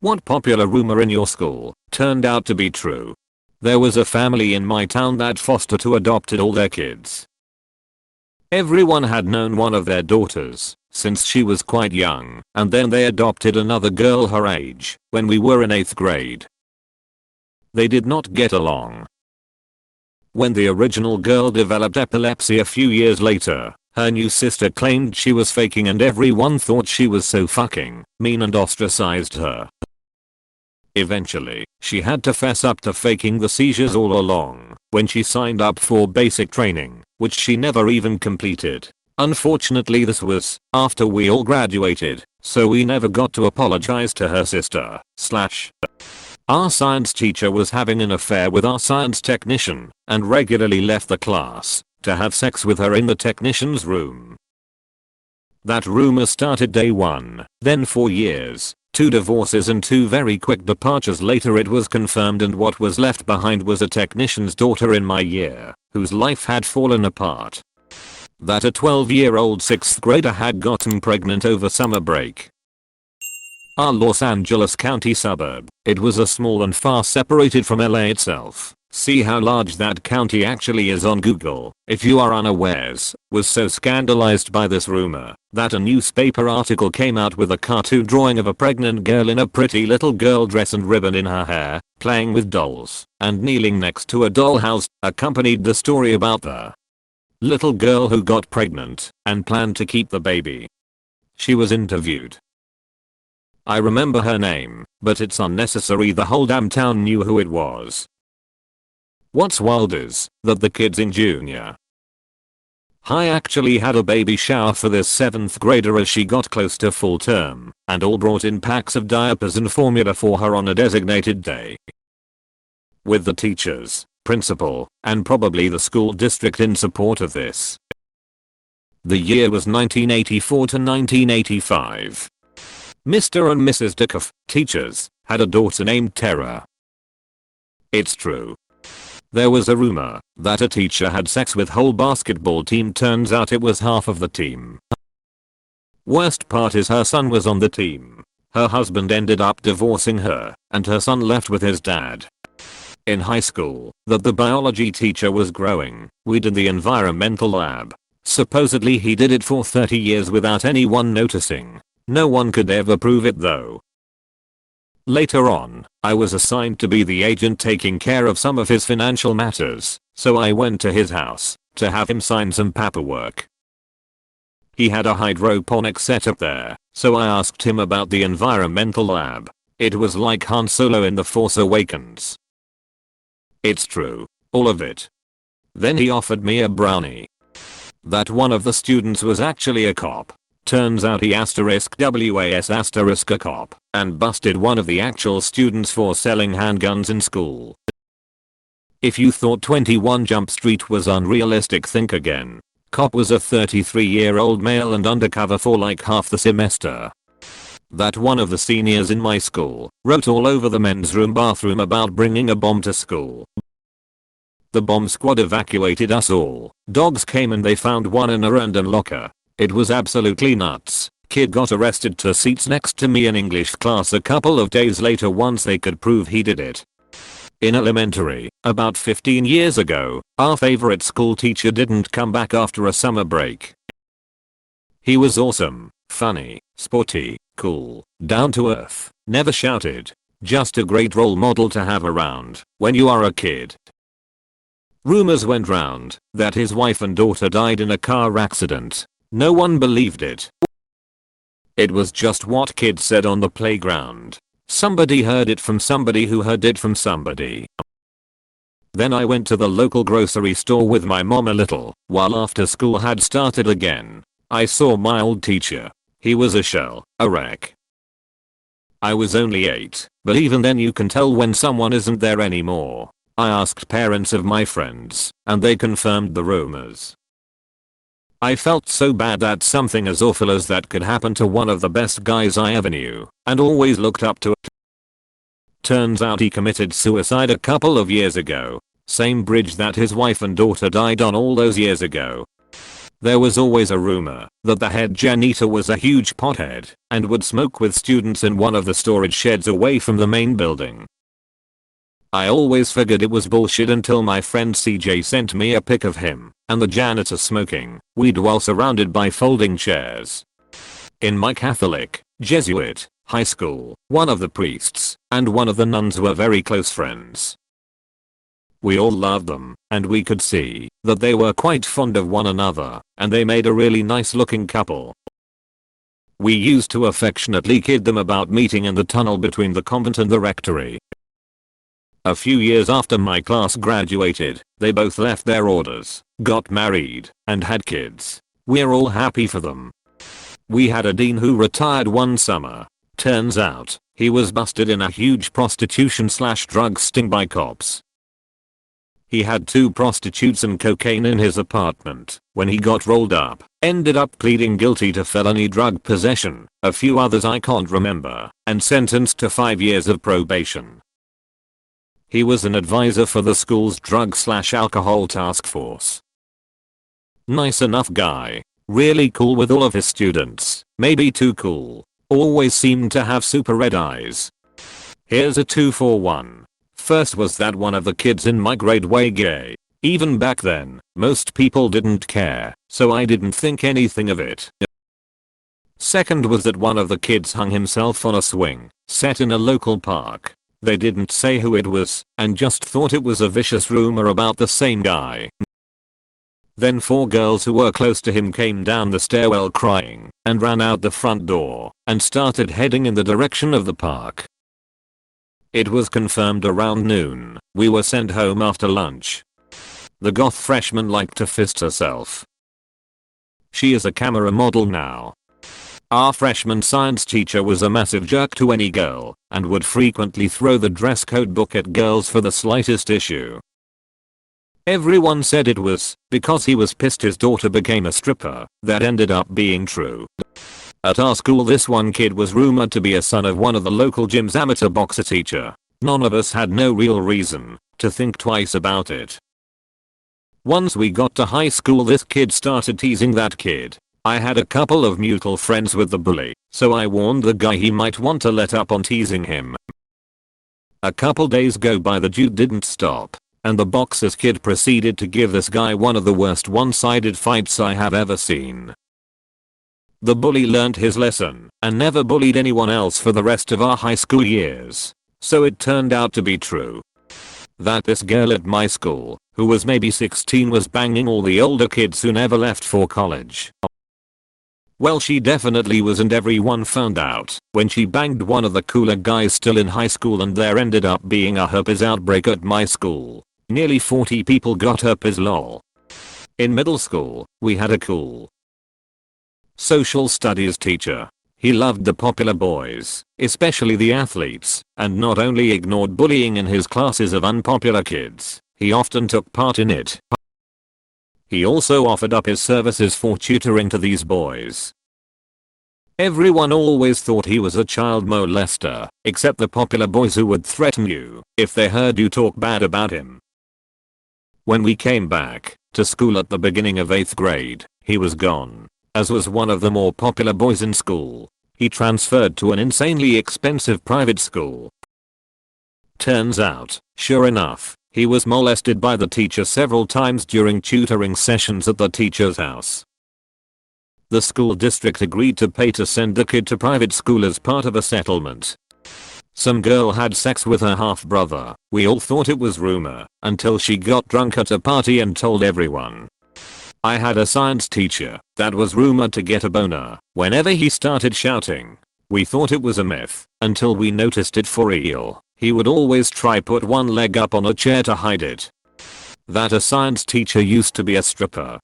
What popular rumor in your school turned out to be true? There was a family in my town that foster to adopted all their kids. Everyone had known one of their daughters since she was quite young, and then they adopted another girl her age when we were in 8th grade. They did not get along. When the original girl developed epilepsy a few years later, her new sister claimed she was faking and everyone thought she was so fucking mean and ostracized her. Eventually, she had to fess up to faking the seizures all along when she signed up for basic training, which she never even completed. Unfortunately, this was after we all graduated, so we never got to apologize to her sister. Our science teacher was having an affair with our science technician and regularly left the class to have sex with her in the technician's room. That rumor started day 1, then 4 years, 2 divorces and 2 very quick departures later it was confirmed, and what was left behind was a technician's daughter in my year, whose life had fallen apart. That a 12-year-old 6th grader had gotten pregnant over summer break. Our Los Angeles County suburb, it was a small and far separated from LA itself. See how large that county actually is on Google, if you are unawares, was so scandalized by this rumor that a newspaper article came out with a cartoon drawing of a pregnant girl in a pretty little girl dress and ribbon in her hair, playing with dolls, and kneeling next to a dollhouse, accompanied the story about the little girl who got pregnant and planned to keep the baby. She was interviewed. I remember her name, but it's unnecessary, the whole damn town knew who it was. What's wild is that the kids in junior high actually had a baby shower for this 7th grader as she got close to full term, and all brought in packs of diapers and formula for her on a designated day. With the teachers, principal, and probably the school district in support of this. The year was 1984 to 1985. Mr. and Mrs. Dickoff, teachers, had a daughter named Tara. It's true. There was a rumor that a teacher had sex with whole basketball team. Turns out it was half of the team. Worst part is her son was on the team. Her husband ended up divorcing her, and her son left with his dad. In high school, the biology teacher was growing weed in the environmental lab. Supposedly he did it for 30 years without anyone noticing. No one could ever prove it though. Later on, I was assigned to be the agent taking care of some of his financial matters, so I went to his house to have him sign some paperwork. He had a hydroponics setup there, so I asked him about the environmental lab. It was like Han Solo in The Force Awakens. It's true, all of it. Then he offered me a brownie. That one of the students was actually a cop. Turns out he *was* a cop and busted one of the actual students for selling handguns in school. If you thought 21 Jump Street was unrealistic, think again. Cop was a 33-year-old male and undercover for like half the semester. That one of the seniors in my school wrote all over the men's bathroom about bringing a bomb to school. The bomb squad evacuated us all. Dogs came and they found one in a random locker. It was absolutely nuts. Kid got arrested to seats next to me in English class a couple of days later once they could prove he did it. In elementary, about 15 years ago, our favorite school teacher didn't come back after a summer break. He was awesome, funny, sporty, cool, down to earth, never shouted. Just a great role model to have around when you are a kid. Rumors went round that his wife and daughter died in a car accident. No one believed it. It was just what kids said on the playground. Somebody heard it from somebody who heard it from somebody. Then I went to the local grocery store with my mom a little while after school had started again. I saw my old teacher. He was a shell, a wreck. I was only 8, but even then you can tell when someone isn't there anymore. I asked parents of my friends, and they confirmed the rumors. I felt so bad that something as awful as that could happen to one of the best guys I ever knew and always looked up to. Turns out he committed suicide a couple of years ago. Same bridge that his wife and daughter died on all those years ago. There was always a rumor that the head janitor was a huge pothead and would smoke with students in one of the storage sheds away from the main building. I always figured it was bullshit until my friend CJ sent me a pic of him and the janitor smoking weed while surrounded by folding chairs. In my Catholic, Jesuit, high school, one of the priests and one of the nuns were very close friends. We all loved them, and we could see that they were quite fond of one another, and they made a really nice looking couple. We used to affectionately kid them about meeting in the tunnel between the convent and the rectory. A few years after my class graduated, they both left their orders, got married, and had kids. We're all happy for them. We had a dean who retired one summer. Turns out, he was busted in a huge prostitution/drug sting by cops. He had 2 prostitutes and cocaine in his apartment when he got rolled up, ended up pleading guilty to felony drug possession, a few others I can't remember, and sentenced to 5 years of probation. He was an advisor for the school's drug/alcohol task force. Nice enough guy, really cool with all of his students, maybe too cool, always seemed to have super red eyes. Here's a 2 for 1. First was that one of the kids in my grade way gay. Even back then, most people didn't care, so I didn't think anything of it. Second was that one of the kids hung himself on a swing, set in a local park. They didn't say who it was, and just thought it was a vicious rumor about the same guy. Then 4 girls who were close to him came down the stairwell crying, and ran out the front door, and started heading in the direction of the park. It was confirmed around noon. We were sent home after lunch. The goth freshman liked to fist herself. She is a camera model now. Our freshman science teacher was a massive jerk to any girl and would frequently throw the dress code book at girls for the slightest issue. Everyone said it was because he was pissed his daughter became a stripper. That ended up being true. At our school, this one kid was rumored to be a son of one of the local gym's amateur boxer teacher. None of us had no real reason to think twice about it. Once we got to high school, this kid started teasing that kid. I had a couple of mutual friends with the bully, so I warned the guy he might want to let up on teasing him. A couple days go by, the dude didn't stop, and the boxer's kid proceeded to give this guy one of the worst one-sided fights I have ever seen. The bully learned his lesson and never bullied anyone else for the rest of our high school years. So it turned out to be true that this girl at my school, who was maybe 16, was banging all the older kids who never left for college. Well, she definitely was, and everyone found out when she banged one of the cooler guys still in high school, and there ended up being a herpes outbreak at my school. Nearly 40 people got herpes, lol. In middle school, we had a cool social studies teacher. He loved the popular boys, especially the athletes, and not only ignored bullying in his classes of unpopular kids, he often took part in it. He also offered up his services for tutoring to these boys. Everyone always thought he was a child molester, except the popular boys who would threaten you if they heard you talk bad about him. When we came back to school at the beginning of 8th grade, he was gone. As was one of the more popular boys in school. He transferred to an insanely expensive private school. Turns out, sure enough, he was molested by the teacher several times during tutoring sessions at the teacher's house. The school district agreed to pay to send the kid to private school as part of a settlement. Some girl had sex with her half-brother. We all thought it was rumor until she got drunk at a party and told everyone. I had a science teacher that was rumored to get a boner whenever he started shouting. We thought it was a myth until we noticed it for real. He would always try put one leg up on a chair to hide it. That a science teacher used to be a stripper.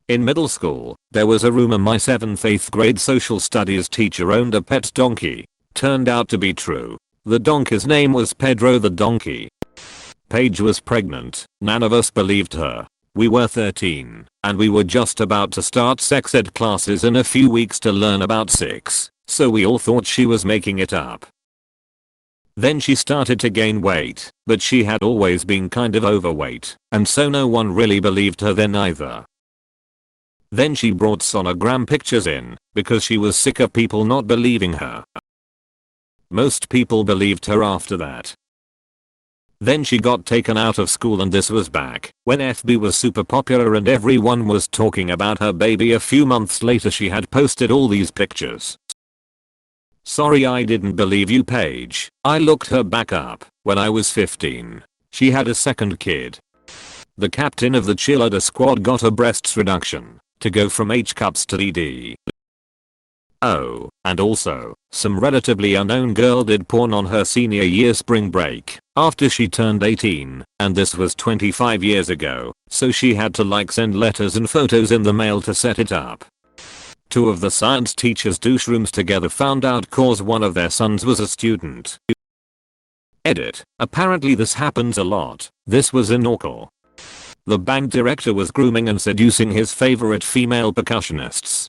In middle school, there was a rumor my 7th/8th grade social studies teacher owned a pet donkey. Turned out to be true. The donkey's name was Pedro the donkey. Paige was pregnant. None of us believed her. We were 13, and we were just about to start sex ed classes in a few weeks to learn about sex, so we all thought she was making it up. Then she started to gain weight, but she had always been kind of overweight, and so no one really believed her then either. Then she brought sonogram pictures in because she was sick of people not believing her. Most people believed her after that. Then she got taken out of school, and this was back when FB was super popular and everyone was talking about her baby. A few months later she had posted all these pictures. Sorry I didn't believe you, Paige. I looked her back up when I was 15. She had a second kid. The captain of the cheerleader squad got her breasts reduction to go from H cups to DD. Oh, and also, some relatively unknown girl did porn on her senior year spring break after she turned 18, and this was 25 years ago, so she had to send letters and photos in the mail to set it up. Two of the science teachers douche rooms together found out cause one of their sons was a student. Edit. Apparently this happens a lot. This was in Orcal. The band director was grooming and seducing his favorite female percussionists.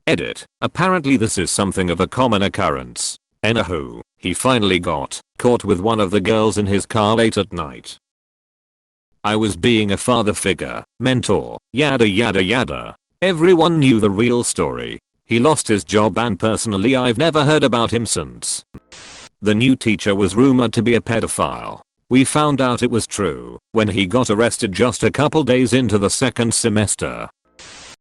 Edit. Apparently this is something of a common occurrence. Anywho, he finally got caught with one of the girls in his car late at night. I was being a father figure, mentor, yada yada yada. Everyone knew the real story. He lost his job and personally I've never heard about him since. The new teacher was rumored to be a pedophile. We found out it was true when he got arrested just a couple days into the second semester.